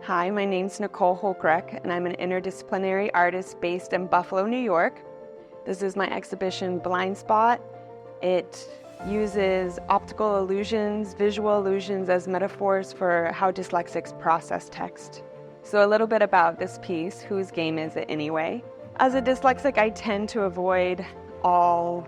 Hi, my name's Nicole Chochrek, and I'm an interdisciplinary artist based in Buffalo, New York. This is my exhibition, BLINDSPOT. It uses optical illusions, visual illusions as metaphors for how dyslexics process text. So a little bit about this piece, whose game is it anyway? As a dyslexic, I tend to avoid all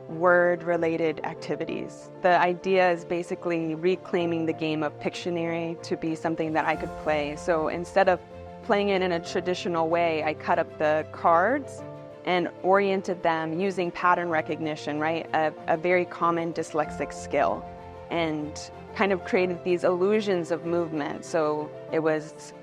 word-related activities. The idea is basically reclaiming the game of Pictionary to be something that I could play. So instead of playing it in a traditional way, I cut up the cards and oriented them using pattern recognition, right? A very common dyslexic skill, and kind of created these illusions of movement. So it was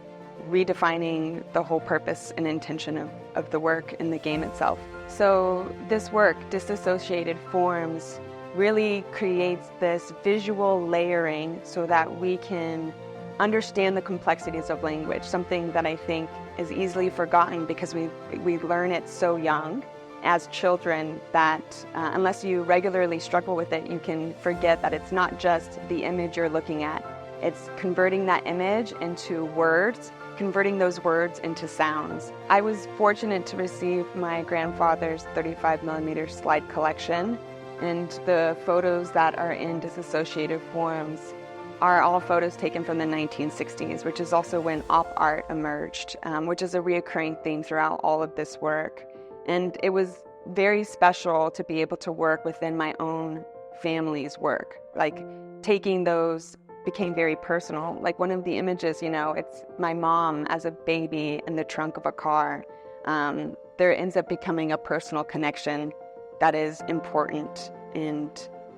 redefining the whole purpose and intention of the work in the game itself. So this work, Disassociated Forms, really creates this visual layering so that we can understand the complexities of language, something that I think is easily forgotten because we learn it so young as children that unless you regularly struggle with it, you can forget that it's not just the image you're looking at. It's converting that image into words, converting those words into sounds. I was fortunate to receive my grandfather's 35mm slide collection, and the photos that are in Disassociated Forms are all photos taken from the 1960s, which is also when op art emerged, which is a reoccurring theme throughout all of this work. And it was very special to be able to work within my own family's work. Like, taking those became very personal. Like, one of the images, it's my mom as a baby in the trunk of a car. There ends up becoming a personal connection that is important, and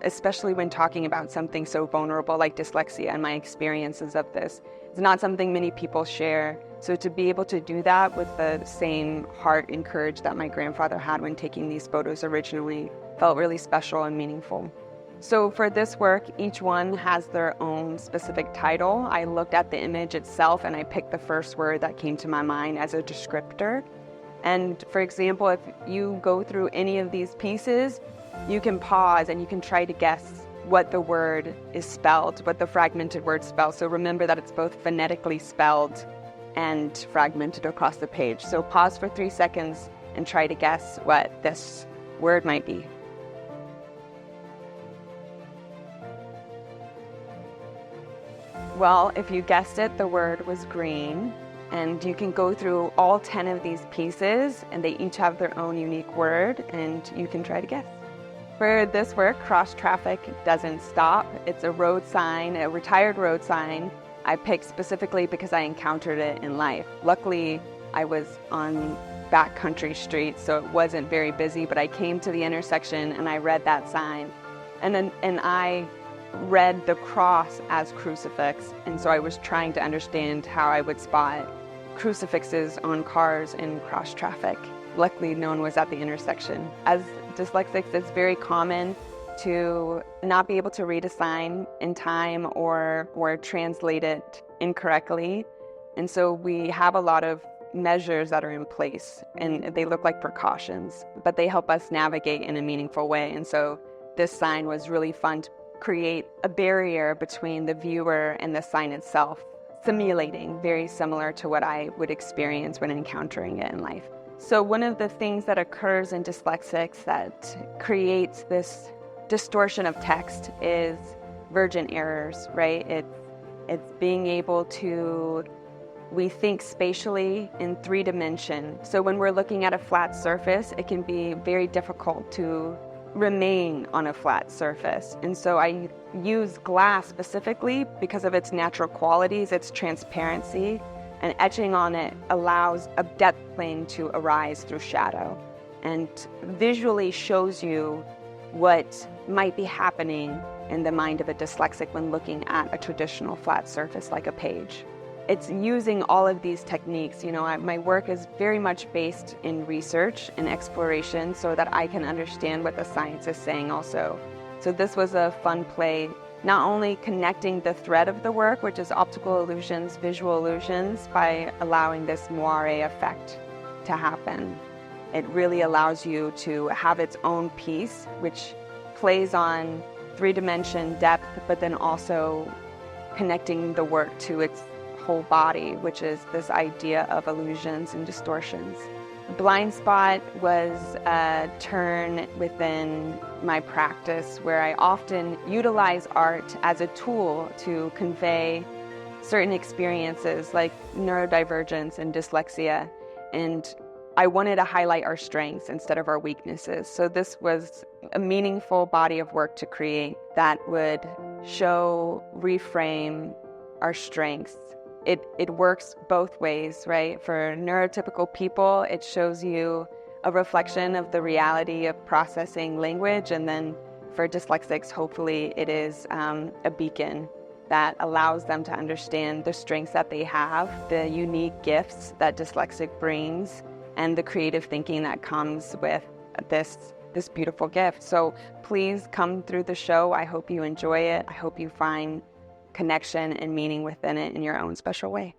especially when talking about something so vulnerable like dyslexia and my experiences of this. It's not something many people share. So to be able to do that with the same heart and courage that my grandfather had when taking these photos originally felt really special and meaningful. So for this work, each one has their own specific title. I looked at the image itself and I picked the first word that came to my mind as a descriptor. And for example, if you go through any of these pieces, you can pause and you can try to guess what the word is spelled, what the fragmented word spells. So remember that it's both phonetically spelled and fragmented across the page. So pause for 3 seconds and try to guess what this word might be. Well, if you guessed it, the word was green, and you can go through all 10 of these pieces, and they each have their own unique word, and you can try to guess. For this work, Cross Traffic Doesn't Stop. It's a road sign, a retired road sign I picked specifically because I encountered it in life. Luckily, I was on backcountry streets, so it wasn't very busy, but I came to the intersection and I read that sign, and I read the cross as crucifix, and so I was trying to understand how I would spot crucifixes on cars in cross traffic. Luckily, no one was at the intersection. As dyslexics, it's very common to not be able to read a sign in time or translate it incorrectly, and so we have a lot of measures that are in place, and they look like precautions, but they help us navigate in a meaningful way. And so this sign was really fun to create a barrier between the viewer and the sign itself, simulating very similar to what I would experience when encountering it in life. So one of the things that occurs in dyslexics that creates this distortion of text is virgin errors, right? It's being able to, we think spatially in 3 dimensions. So when we're looking at a flat surface, it can be very difficult to remain on a flat surface. And so I use glass specifically because of its natural qualities, its transparency, and etching on it allows a depth plane to arise through shadow and visually shows you what might be happening in the mind of a dyslexic when looking at a traditional flat surface like a page. It's using all of these techniques. My work is very much based in research and exploration so that I can understand what the science is saying also. So this was a fun play, not only connecting the thread of the work, which is optical illusions, visual illusions, by allowing this moire effect to happen. It really allows you to have its own piece, which plays on 3-dimension depth, but then also connecting the work to its whole body, which is this idea of illusions and distortions. Blind spot was a turn within my practice where I often utilize art as a tool to convey certain experiences like neurodivergence and dyslexia, and I wanted to highlight our strengths instead of our weaknesses. So this was a meaningful body of work to create that would show, reframe our strengths. It works both ways, right? For neurotypical people, it shows you a reflection of the reality of processing language, and then for dyslexics, hopefully it is a beacon that allows them to understand the strengths that they have, the unique gifts that dyslexic brings, and the creative thinking that comes with this beautiful gift. So please come through the show. I hope you enjoy it. I hope you find connection and meaning within it in your own special way.